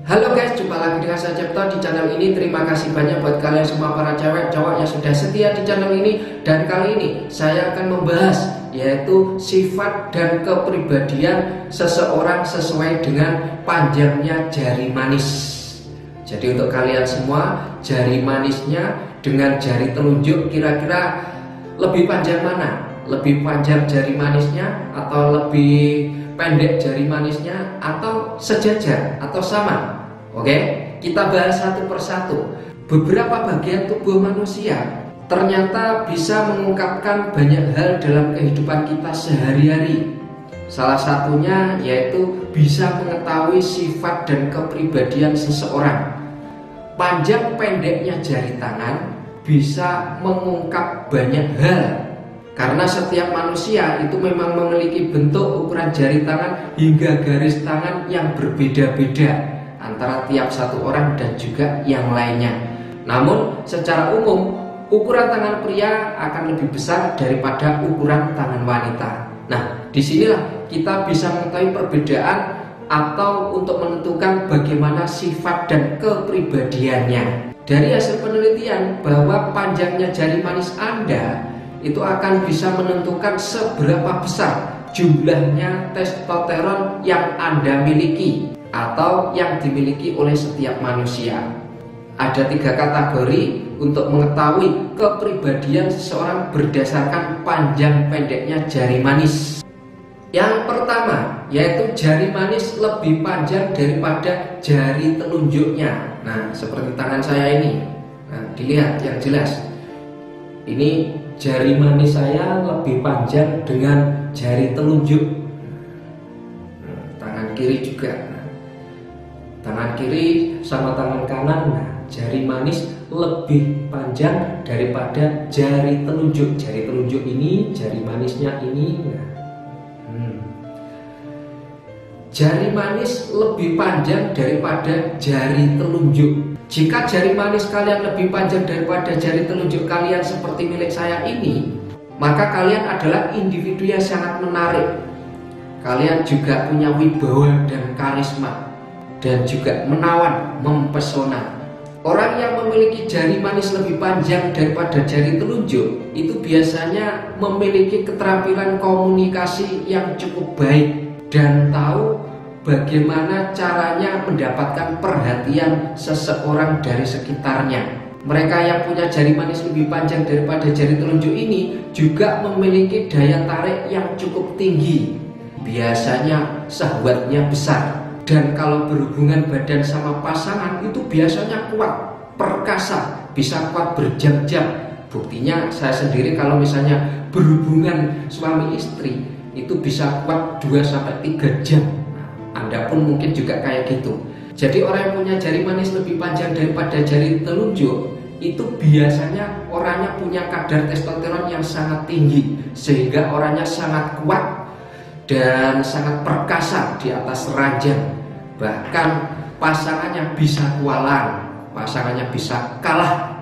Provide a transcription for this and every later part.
Halo guys, jumpa lagi dengan saya Cipto di channel ini. Terima kasih banyak buat kalian semua para cewek cowok yang sudah setia di channel ini. Dan kali ini saya akan membahas yaitu sifat dan kepribadian seseorang sesuai dengan panjangnya jari manis. Jadi untuk kalian semua, jari manisnya dengan jari telunjuk kira-kira lebih panjang mana? Lebih panjang jari manisnya atau lebih pendek jari manisnya atau sejajar atau sama? Oke, kita bahas satu persatu. Beberapa bagian tubuh manusia ternyata bisa mengungkapkan banyak hal dalam kehidupan kita sehari-hari. Salah satunya yaitu bisa mengetahui sifat dan kepribadian seseorang. Panjang pendeknya jari tangan bisa mengungkap banyak hal. Karena setiap manusia itu memang memiliki bentuk ukuran jari tangan hingga garis tangan yang berbeda-beda antara tiap satu orang dan juga yang lainnya. Namun secara umum ukuran tangan pria akan lebih besar daripada ukuran tangan wanita. Nah, disinilah kita bisa mengetahui perbedaan atau untuk menentukan bagaimana sifat dan kepribadiannya. Dari hasil penelitian bahwa panjangnya jari manis Anda itu akan bisa menentukan seberapa besar jumlahnya testosteron yang Anda miliki atau yang dimiliki oleh setiap manusia. Ada 3 kategori untuk mengetahui kepribadian seseorang berdasarkan panjang pendeknya jari manis. Yang pertama yaitu jari manis lebih panjang daripada jari telunjuknya. Nah, seperti tangan saya ini. Nah, dilihat yang jelas. Ini jari manis saya lebih panjang dengan jari telunjuk. Tangan kiri juga. Tangan kiri sama tangan kanan, jari manis lebih panjang daripada jari telunjuk. Jari telunjuk ini, jari manisnya ini. Jari manis lebih panjang daripada jari telunjuk. Jika jari manis kalian lebih panjang daripada jari telunjuk kalian seperti milik saya ini, maka kalian adalah individu yang sangat menarik. Kalian juga punya wibawa dan karisma, dan juga menawan, mempesona. Orang yang memiliki jari manis lebih panjang daripada jari telunjuk itu biasanya memiliki keterampilan komunikasi yang cukup baik dan tahu bagaimana caranya mendapatkan perhatian seseorang dari sekitarnya. Mereka yang punya jari manis lebih panjang daripada jari telunjuk ini juga memiliki daya tarik yang cukup tinggi. Biasanya syahwatnya besar. Dan kalau berhubungan badan sama pasangan itu biasanya kuat, perkasa, bisa kuat berjam-jam. Buktinya saya sendiri kalau misalnya berhubungan suami istri itu bisa kuat 2-3 jam. Anda pun mungkin juga kayak gitu. Jadi orang yang punya jari manis lebih panjang daripada jari telunjuk itu biasanya orangnya punya kadar testosteron yang sangat tinggi, sehingga orangnya sangat kuat dan sangat perkasa di atas ranjang. Bahkan pasangannya bisa kualan, pasangannya bisa kalah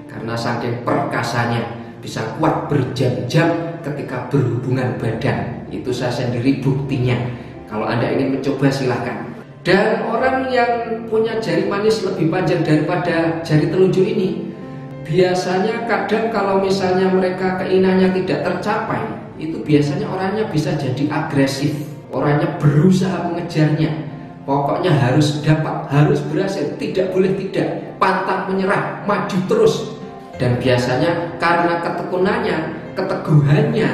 karena saking perkasanya, bisa kuat berjam-jam ketika berhubungan badan. Itu saya sendiri buktinya. Kalau Anda ingin mencoba silahkan. Dan orang yang punya jari manis lebih panjang daripada jari telunjuk ini biasanya kadang kalau misalnya mereka keinginannya tidak tercapai, itu biasanya orangnya bisa jadi agresif. Orangnya berusaha mengejarnya. Pokoknya harus dapat, harus berhasil, tidak boleh tidak, pantang menyerah, maju terus. Dan biasanya karena ketekunannya, keteguhannya,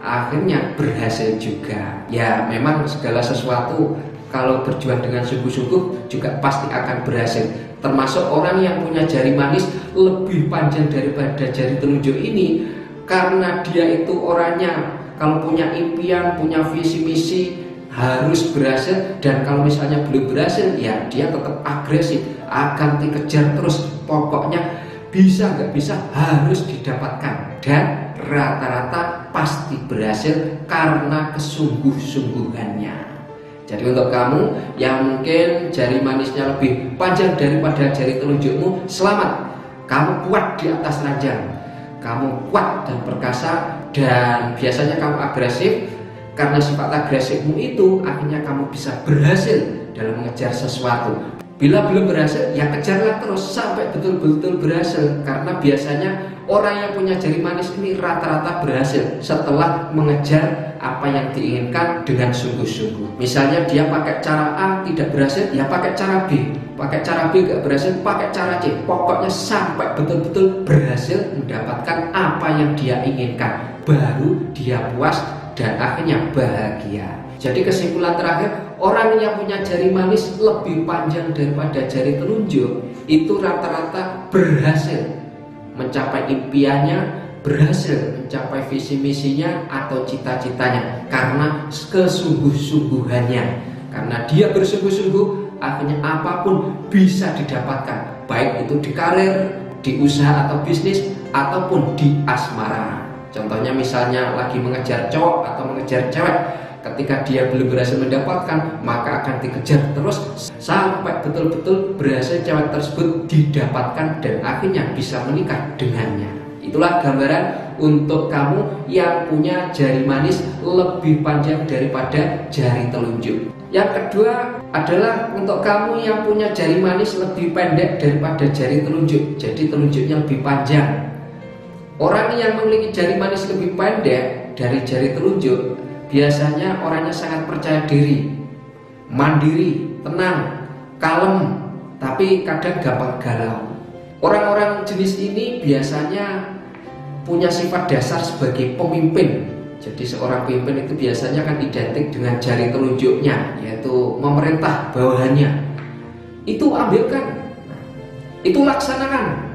akhirnya berhasil juga. Ya memang segala sesuatu kalau berjuang dengan sungguh-sungguh juga pasti akan berhasil. Termasuk orang yang punya jari manis lebih panjang daripada jari telunjuk ini, karena dia itu orangnya kalau punya impian, punya visi misi harus berhasil. Dan kalau misalnya belum berhasil, ya dia tetap agresif, akan dikejar terus. Pokoknya bisa nggak bisa harus didapatkan, dan rata-rata pasti berhasil karena kesungguh-sungguhannya. Jadi untuk kamu yang mungkin jari manisnya lebih panjang daripada jari telunjukmu, selamat, kamu kuat di atas ranjang, kamu kuat dan perkasa, dan biasanya kamu agresif. Karena sifat agresifmu itu akhirnya kamu bisa berhasil dalam mengejar sesuatu. Bila belum berhasil, ya kejarlah terus sampai betul-betul berhasil. Karena biasanya orang yang punya jari manis ini rata-rata berhasil setelah mengejar apa yang diinginkan dengan sungguh-sungguh. Misalnya dia pakai cara A tidak berhasil, ya pakai cara B. Pakai cara B gak berhasil, pakai cara C. Pokoknya sampai betul-betul berhasil mendapatkan apa yang dia inginkan, baru dia puas dan akhirnya bahagia. Jadi kesimpulan terakhir, orang yang punya jari manis lebih panjang daripada jari telunjuk itu rata-rata berhasil mencapai impiannya, berhasil mencapai visi misinya atau cita-citanya karena kesungguh-sungguhannya. Karena dia bersungguh-sungguh, akhirnya apapun bisa didapatkan, baik itu di karir, di usaha atau bisnis, ataupun di asmara. Contohnya misalnya lagi mengejar cowok atau mengejar cewek, ketika dia belum berhasil mendapatkan, maka akan dikejar terus sampai betul-betul berhasil cewek tersebut didapatkan dan akhirnya bisa menikah dengannya. Itulah gambaran untuk kamu yang punya jari manis lebih panjang daripada jari telunjuk. Yang kedua adalah untuk kamu yang punya jari manis lebih pendek daripada jari telunjuk, jadi telunjuknya lebih panjang. Orang yang memiliki jari manis lebih pendek dari jari telunjuk biasanya orangnya sangat percaya diri, mandiri, tenang, kalem, tapi kadang gampang galau. Orang-orang jenis ini biasanya punya sifat dasar sebagai pemimpin. Jadi seorang pemimpin itu biasanya kan identik dengan jari telunjuknya, yaitu memerintah bawahannya. Itu ambilkan, itu laksanakan.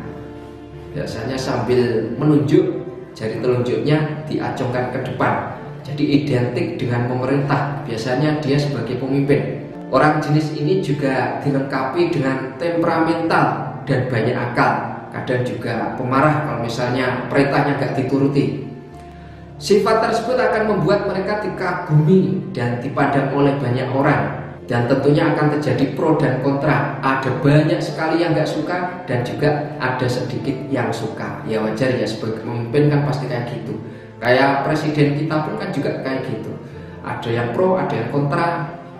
Biasanya sambil menunjuk, jari telunjuknya diacungkan ke depan. Jadi identik dengan pemerintah, biasanya dia sebagai pemimpin. Orang jenis ini juga dilengkapi dengan temperamental dan banyak akal. Kadang juga pemarah kalau misalnya perintahnya gak dituruti. Sifat tersebut akan membuat mereka dikagumi dan dipandang oleh banyak orang. Dan tentunya akan terjadi pro dan kontra. Ada banyak sekali yang gak suka dan juga ada sedikit yang suka. Ya wajar ya, sebagai pemimpin kan pasti kayak gitu. Kayak presiden kita pun kan juga kayak gitu. Ada yang pro, ada yang kontra.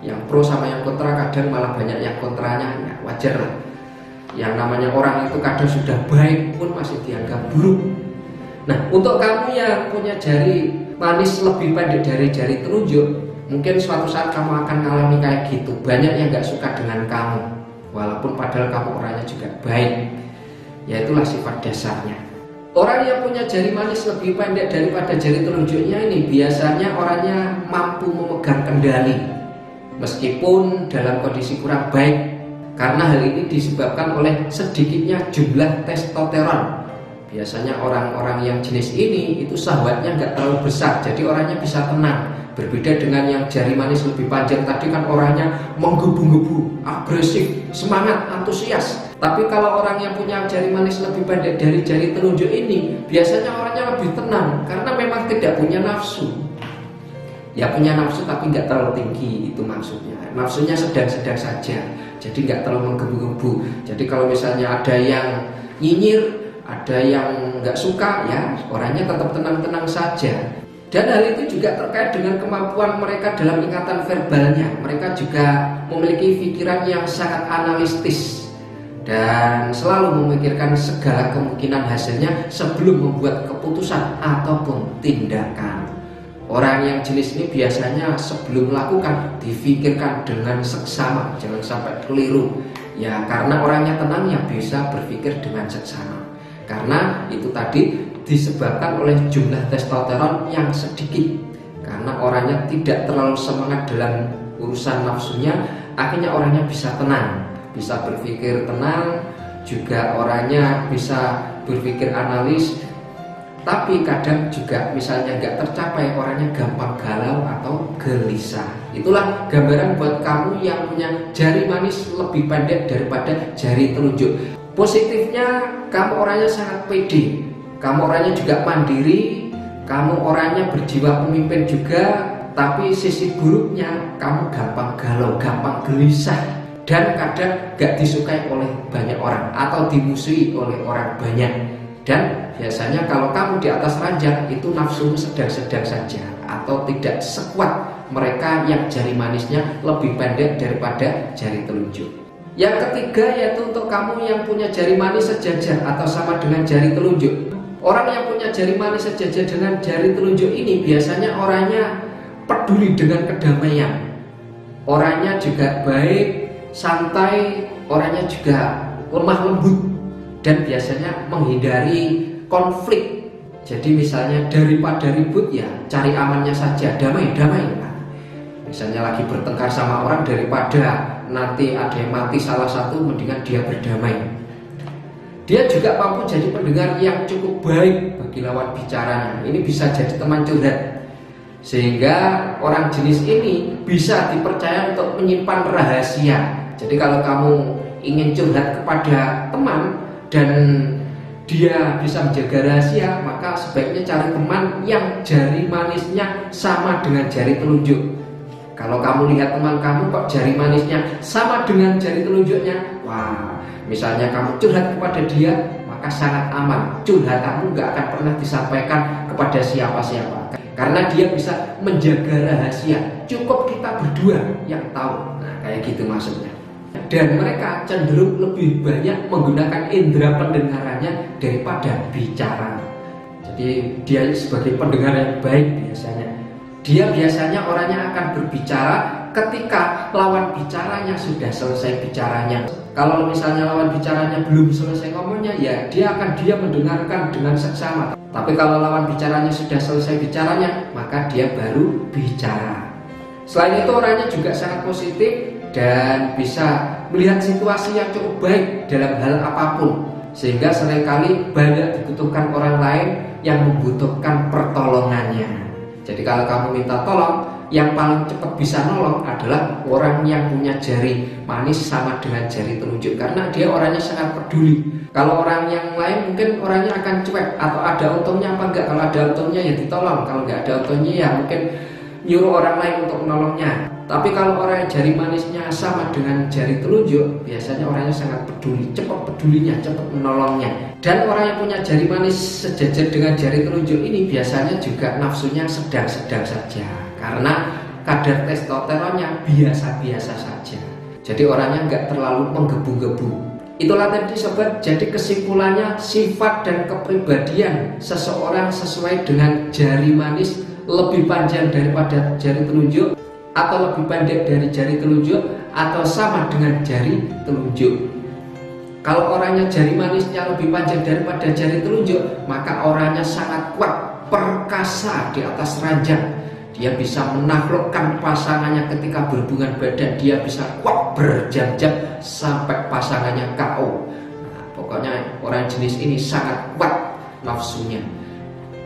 Yang pro sama yang kontra kadang malah banyak yang kontranya. Ya wajar lah. Yang namanya orang itu kadang sudah baik pun masih dianggap buruk. Nah, untuk kamu yang punya jari manis lebih pendek dari jari telunjuk, mungkin suatu saat kamu akan mengalami kayak gitu. Banyak yang gak suka dengan kamu, walaupun padahal kamu orangnya juga baik. Ya itulah sifat dasarnya. Orang yang punya jari manis lebih pendek daripada jari telunjuknya ini biasanya orangnya mampu memegang kendali meskipun dalam kondisi kurang baik, karena hal ini disebabkan oleh sedikitnya jumlah testosteron. Biasanya orang-orang yang jenis ini itu syahwatnya nggak terlalu besar, jadi orangnya bisa tenang. Berbeda dengan yang jari manis lebih panjang tadi kan orangnya menggebu-gebu, agresif, semangat, antusias. Tapi kalau orang yang punya jari manis lebih pendek dari jari telunjuk ini, biasanya orangnya lebih tenang karena memang tidak punya nafsu. Ya punya nafsu tapi nggak terlalu tinggi, itu maksudnya. Nafsunya sedang-sedang saja, jadi nggak terlalu menggebu-gebu. Jadi kalau misalnya ada yang nyinyir, ada yang nggak suka, ya orangnya tetap tenang-tenang saja. Dan hal itu juga terkait dengan kemampuan mereka dalam ingatan verbalnya. Mereka juga memiliki pikiran yang sangat analitis dan selalu memikirkan segala kemungkinan hasilnya sebelum membuat keputusan ataupun tindakan. Orang yang jenis ini biasanya sebelum melakukan difikirkan dengan seksama, jangan sampai keliru. Ya karena orangnya tenang ya bisa berpikir dengan seksama. Karena itu tadi disebabkan oleh jumlah testosteron yang sedikit. Karena orangnya tidak terlalu semangat dalam urusan nafsunya, akhirnya orangnya bisa tenang, bisa berpikir tenang, juga orangnya bisa berpikir analis. Tapi kadang juga misalnya nggak tercapai, orangnya gampang galau atau gelisah. Itulah gambaran buat kamu yang punya jari manis lebih pendek daripada jari telunjuk. Positifnya, kamu orangnya sangat pede, kamu orangnya juga mandiri, kamu orangnya berjiwa pemimpin juga. Tapi sisi buruknya, kamu gampang galau, gampang gelisah, dan kadang gak disukai oleh banyak orang atau dimusuhi oleh orang banyak. Dan biasanya kalau kamu di atas ranjang, itu nafsumu sedang-sedang saja atau tidak sekuat mereka yang jari manisnya lebih pendek daripada jari telunjuk. Yang ketiga yaitu untuk kamu yang punya jari manis sejajar atau sama dengan jari telunjuk. Orang yang punya jari manis sejajar dengan jari telunjuk ini biasanya orangnya peduli dengan kedamaian. Orangnya juga baik, santai, orangnya juga lemah lembut, dan biasanya menghindari konflik. Jadi misalnya daripada ribut ya cari amannya saja, damai-damai. Misalnya lagi bertengkar sama orang, daripada nanti ada yang mati salah satu, mendingan dia berdamai. Dia juga mampu jadi pendengar yang cukup baik bagi lawan bicaranya. Ini bisa jadi teman curhat, sehingga orang jenis ini bisa dipercaya untuk menyimpan rahasia. Jadi kalau kamu ingin curhat kepada teman dan dia bisa menjaga rahasia, maka sebaiknya cari teman yang jari manisnya sama dengan jari telunjuk. Kalau kamu lihat teman kamu kok jari manisnya sama dengan jari telunjuknya, wah, misalnya kamu curhat kepada dia, maka sangat aman. Curhatanmu gak akan pernah disampaikan kepada siapa-siapa, karena dia bisa menjaga rahasia. Cukup kita berdua yang tahu. Nah, kayak gitu maksudnya. Dan mereka cenderung lebih banyak menggunakan indera pendengarannya daripada bicara. Jadi dia sebagai pendengar yang baik biasanya. Dia biasanya orangnya akan berbicara ketika lawan bicaranya sudah selesai bicaranya. Kalau misalnya lawan bicaranya belum selesai ngomongnya, ya dia akan mendengarkan dengan seksama. Tapi kalau lawan bicaranya sudah selesai bicaranya, maka dia baru bicara. Selain itu orangnya juga sangat positif dan bisa melihat situasi yang cukup baik dalam hal apapun, sehingga seringkali banyak dibutuhkan orang lain yang membutuhkan pertolongannya. Jadi kalau kamu minta tolong, yang paling cepat bisa nolong adalah orang yang punya jari manis sama dengan jari telunjuk, karena dia orangnya sangat peduli. Kalau orang yang lain mungkin orangnya akan cuek, atau ada untungnya apa enggak. Kalau ada untungnya ya ditolong, kalau enggak ada untungnya ya mungkin nyuruh orang lain untuk menolongnya. Tapi kalau orang yang jari manisnya sama dengan jari telunjuk, biasanya orangnya sangat peduli, cepat pedulinya, cepat menolongnya. Dan orang yang punya jari manis sejajar dengan jari telunjuk ini biasanya juga nafsunya sedang-sedang saja, karena kadar testosteronnya biasa-biasa saja. Jadi orangnya nggak terlalu menggebu-gebu. Itulah tadi sobat, jadi kesimpulannya sifat dan kepribadian seseorang sesuai dengan jari manis lebih panjang daripada jari telunjuk, atau lebih pendek dari jari telunjuk, atau sama dengan jari telunjuk. Kalau orangnya jari manisnya lebih panjang daripada jari telunjuk, maka orangnya sangat kuat, perkasa di atas ranjang. Dia bisa menaklukkan pasangannya ketika berhubungan badan. Dia bisa kuat berjam-jam sampai pasangannya KO. Nah, pokoknya orang jenis ini sangat kuat nafsunya.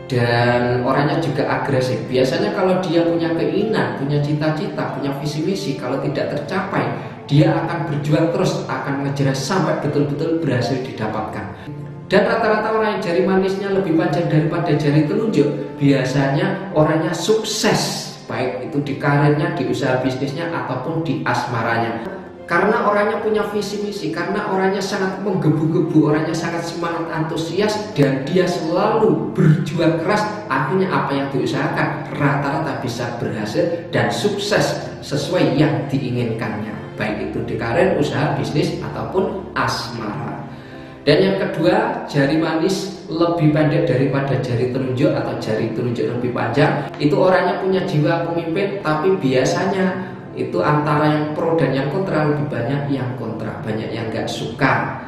Dan orangnya juga agresif. Biasanya kalau dia punya keinginan, punya cita-cita, punya visi misi, kalau tidak tercapai, dia akan berjuang terus, akan ngejar sampai betul-betul berhasil didapatkan. Dan rata-rata orang yang jari manisnya lebih panjang daripada jari telunjuk, biasanya orangnya sukses, baik itu di karirnya, di usaha bisnisnya, ataupun di asmaranya. Karena orangnya punya visi misi, karena orangnya sangat menggebu-gebu, orangnya sangat semangat, antusias, dan dia selalu berjuang keras. Akhirnya apa yang diusahakan rata-rata bisa berhasil dan sukses sesuai yang diinginkannya, baik itu di karir, usaha, bisnis, ataupun asmara. Dan yang kedua, jari manis lebih pendek daripada jari telunjuk atau jari telunjuk lebih panjang. Itu orangnya punya jiwa pemimpin, tapi biasanya itu antara yang pro dan yang kontra, lebih banyak yang kontra, banyak yang gak suka.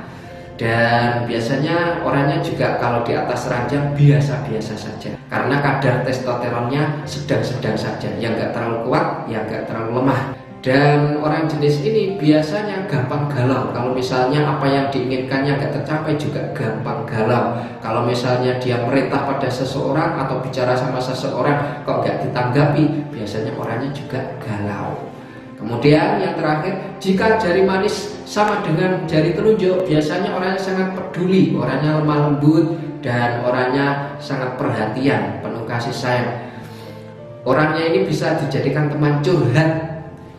Dan biasanya orangnya juga kalau di atas ranjang biasa-biasa saja, karena kadar testosteronnya sedang-sedang saja, yang gak terlalu kuat, yang gak terlalu lemah. Dan orang jenis ini biasanya gampang galau. Kalau misalnya apa yang diinginkannya gak tercapai juga gampang galau. Kalau misalnya dia merintah pada seseorang atau bicara sama seseorang kok gak ditanggapi, biasanya orangnya juga galau. Kemudian yang terakhir, jika jari manis sama dengan jari telunjuk, biasanya orangnya sangat peduli, orangnya lemah lembut, dan orangnya sangat perhatian, penuh kasih sayang. Orangnya ini bisa dijadikan teman curhat.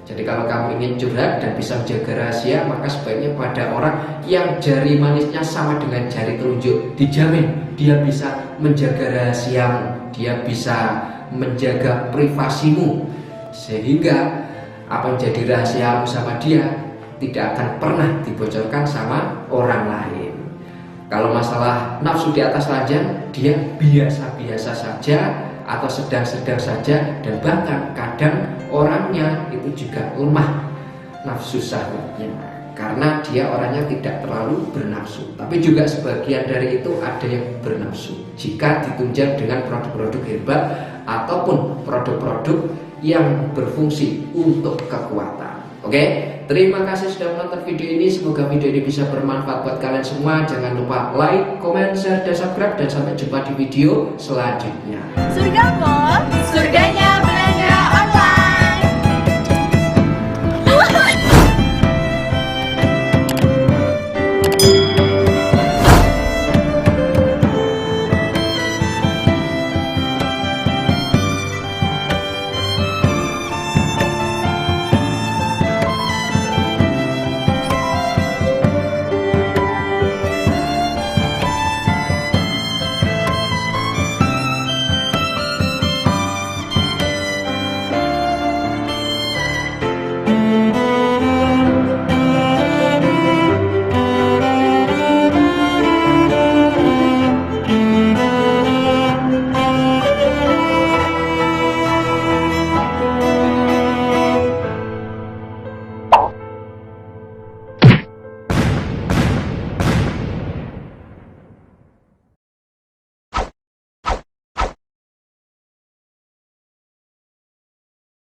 Jadi kalau kamu ingin curhat dan bisa menjaga rahasia, maka sebaiknya pada orang yang jari manisnya sama dengan jari telunjuk. Dijamin dia bisa menjaga rahasiamu, dia bisa menjaga privasimu, sehingga apa yang jadi rahasiamu sama dia tidak akan pernah dibocorkan sama orang lain. Kalau masalah nafsu di atas ranjang, dia biasa-biasa saja atau sedang-sedang saja, dan bahkan kadang orangnya itu juga lemah nafsu syahwatnya karena dia orangnya tidak terlalu bernafsu. Tapi juga sebagian dari itu ada yang bernafsu jika ditunjang dengan produk-produk herbal ataupun produk-produk yang berfungsi untuk kekuatan. Oke, terima kasih sudah menonton video ini. Semoga video ini bisa bermanfaat buat kalian semua. Jangan lupa like, comment, share, dan subscribe. Dan sampai jumpa di video selanjutnya. Surga Mall, surganya